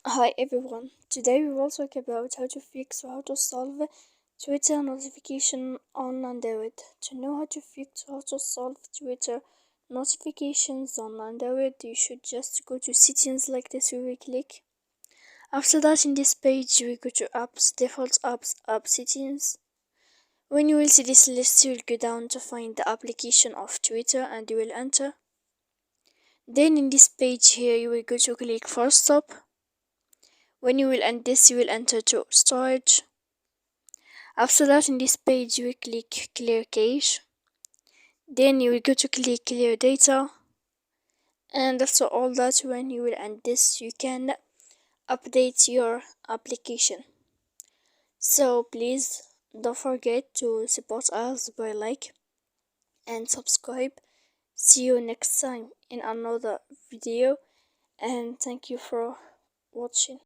Hi everyone, today we will talk about how to fix or how to solve Twitter notification on Android. To know how to fix or how to solve Twitter notifications on Android, you should just go to settings like this. We will click. After that, in this page, you will go to apps, default apps, app settings. When you will see this list, you will go down to find the application of Twitter and you will enter. Then in this page here, you will go to click force stop. When you will end this, you will enter to storage. After that, in this page, you will click clear cache. Then you will go to click clear data. And after all that, when you will end this, you can update your application. So please don't forget to support us by like and subscribe. See you next time in another video, and thank you for watching.